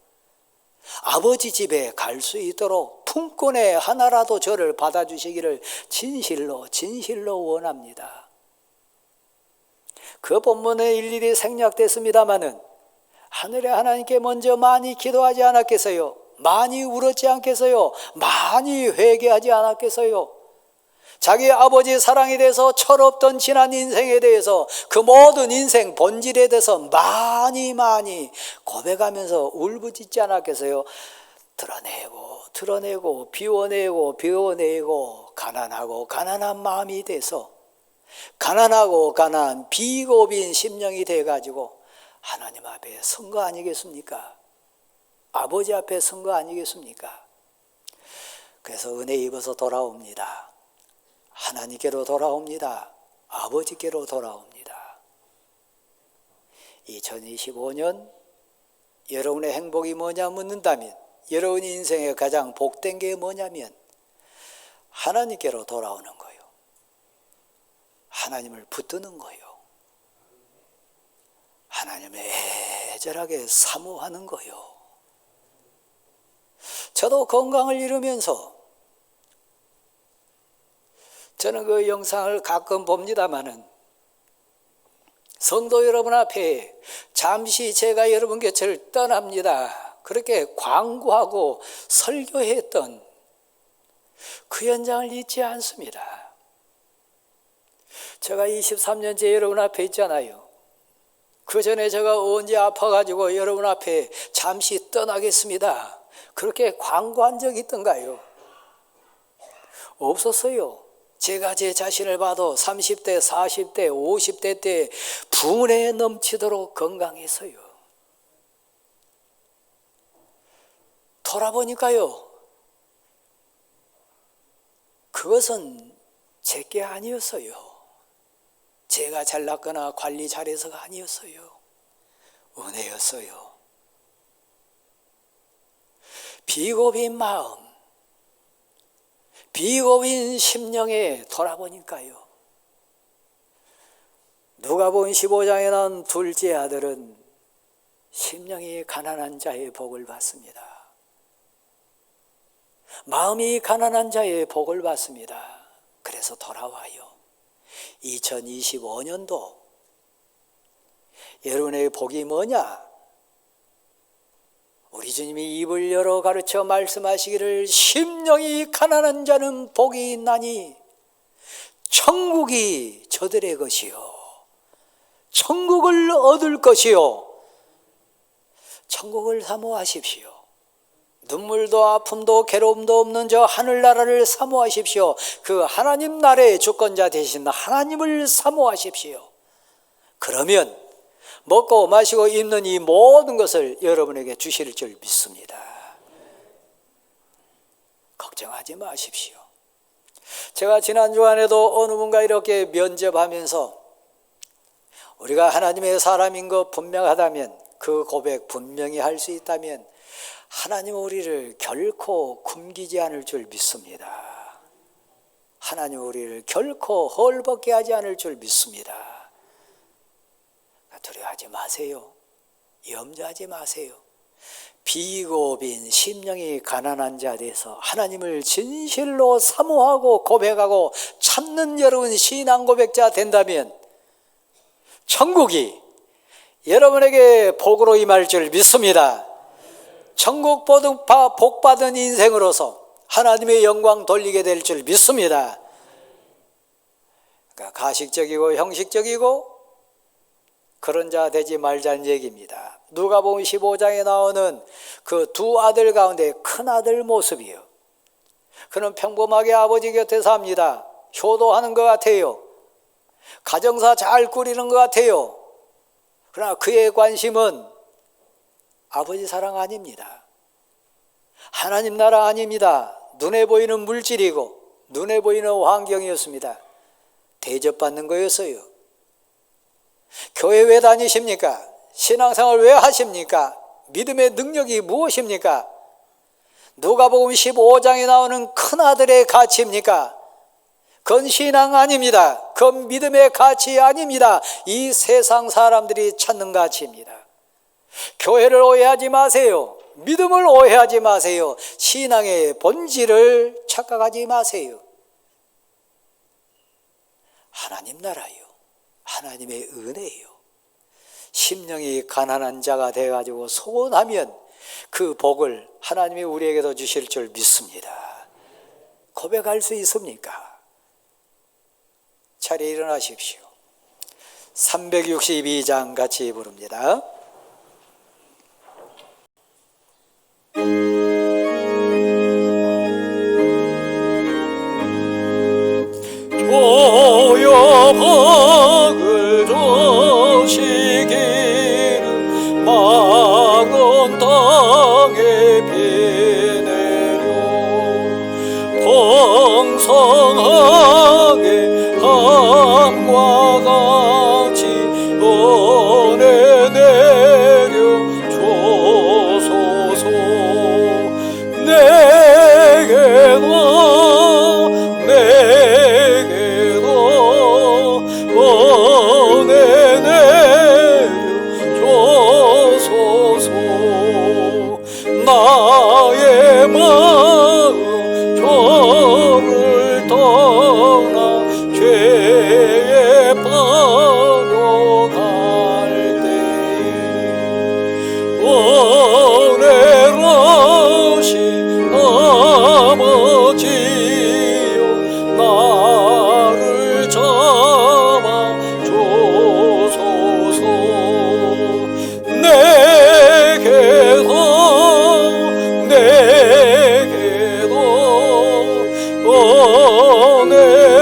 아버지 집에 갈 수 있도록 품꾼의 하나라도 저를 받아주시기를 진실로 원합니다. 그 본문에 일일이 생략됐습니다마는 하늘의 하나님께 먼저 많이 기도하지 않았겠어요? 많이 울었지 않겠어요? 많이 회개하지 않았겠어요? 자기 아버지 사랑에 대해서 철없던 지난 인생에 대해서, 그 모든 인생 본질에 대해서 많이 고백하면서 울부짖지 않았겠어요? 드러내고 비워내고 가난하고 가난한 마음이 돼서, 가난하고 가난한 비고 빈 심령이 돼가지고 하나님 앞에 선 거 아니겠습니까? 아버지 앞에 선 거 아니겠습니까? 그래서 은혜 입어서 돌아옵니다. 하나님께로 돌아옵니다. 아버지께로 돌아옵니다. 2025년 여러분의 행복이 뭐냐 묻는다면, 여러분 인생에 가장 복된 게 뭐냐면 하나님께로 돌아오는 거예요. 하나님을 붙드는 거예요. 하나님을 애절하게 사모하는 거예요. 저도 건강을 잃으면서, 저는 그 영상을 가끔 봅니다마는, 성도 여러분 앞에 잠시 제가 여러분 곁을 떠납니다, 그렇게 광고하고 설교했던 그 현장을 잊지 않습니다. 제가 23년째 여러분 앞에 있잖아요. 그 전에 제가 언제 아파가지고 여러분 앞에 잠시 떠나겠습니다, 그렇게 광고한 적이 있던가요? 없었어요. 제가 제 자신을 봐도 30대, 40대, 50대 때 분에 넘치도록 건강했어요. 돌아보니까요, 그것은 제게 아니었어요. 제가 잘났거나 관리 잘해서가 아니었어요. 은혜였어요. 비고 빈 마음, 비고 빈 심령에 돌아보니까요, 누가복음 15장에 나온 둘째 아들은 심령이 가난한 자의 복을 받습니다. 마음이 가난한 자의 복을 받습니다. 그래서 돌아와요. 2025년도 여러분의 복이 뭐냐? 우리 주님이 입을 열어 가르쳐 말씀하시기를, 심령이 가난한 자는 복이 있나니 천국이 저들의 것이요, 천국을 얻을 것이요. 천국을 사모하십시오. 눈물도 아픔도 괴로움도 없는 저 하늘나라를 사모하십시오. 그 하나님 나라의 주권자 되신 하나님을 사모하십시오. 그러면 먹고 마시고 입는 이 모든 것을 여러분에게 주실 줄 믿습니다. 걱정하지 마십시오. 제가 지난 주간에도 어느 분과 이렇게 면접하면서, 우리가 하나님의 사람인 것 분명하다면, 그 고백 분명히 할 수 있다면 하나님은 우리를 결코 굶기지 않을 줄 믿습니다. 하나님은 우리를 결코 헐벗게 하지 않을 줄 믿습니다. 두려워하지 마세요. 염려하지 마세요. 비고 빈 심령이 가난한 자 돼서 하나님을 진실로 사모하고 고백하고 찾는 여러분 신앙 고백자 된다면 천국이 여러분에게 복으로 임할 줄 믿습니다. 천국 복 받은 인생으로서 하나님의 영광 돌리게 될 줄 믿습니다. 그러니까 가식적이고 형식적이고 그런 자 되지 말자는 얘기입니다. 누가복음 15장에 나오는 그 두 아들 가운데 큰 아들 모습이요. 그는 평범하게 아버지 곁에 삽니다. 효도하는 것 같아요. 가정사 잘 꾸리는 것 같아요. 그러나 그의 관심은 아버지 사랑 아닙니다. 하나님 나라 아닙니다. 눈에 보이는 물질이고 눈에 보이는 환경이었습니다. 대접받는 거였어요. 교회 왜 다니십니까? 신앙생활 왜 하십니까? 믿음의 능력이 무엇입니까? 누가복음 15장에 나오는 큰아들의 가치입니까? 그건 신앙 아닙니다. 그건 믿음의 가치 아닙니다. 이 세상 사람들이 찾는 가치입니다. 교회를 오해하지 마세요. 믿음을 오해하지 마세요. 신앙의 본질을 착각하지 마세요. 하나님 나라요. 하나님의 은혜요. 심령이 가난한 자가 되어가지고 소원하면 그 복을 하나님이 우리에게도 주실 줄 믿습니다. 고백할 수 있습니까? 자리에 일어나십시오. 362장 같이 부릅니다. 주여 복을 주시기를 맑은 땅에 비 내려 풍성하게 함과 같이 은혜 내려 주소서. 내게도 은혜 내려 주소서. 나의 마음 저를 떠나 죄에 빠져갈 때에 은혜로우신 아버지여 나를 잡아 주소서. 내게도 은혜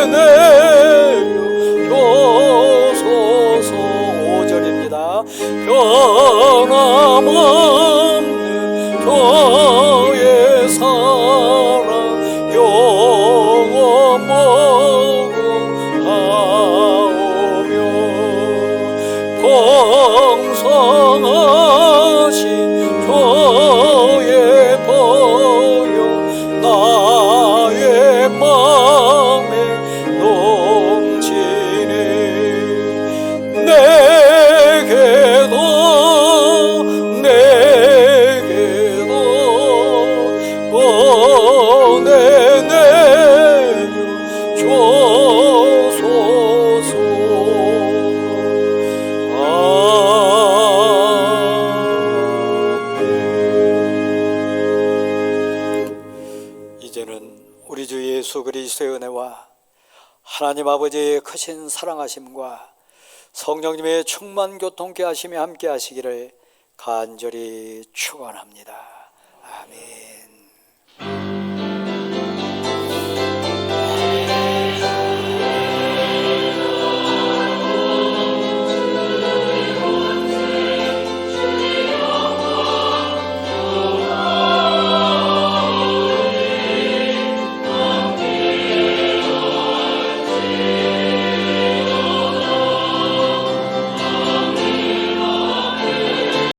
내려 주소서. 5절입니다. 변함없는 저의 사랑 영원 복음하오며 풍성하신 저의 보혈 나의 마음에 넘치네. 내게도 은혜 내려 주소서. 이제는 우리 주 예수 그리스도의 은혜와 하나님 아버지의 크신 사랑하심과 성령님의 충만 교통케 하심에 함께 하시기를 간절히 축원합니다. 아멘.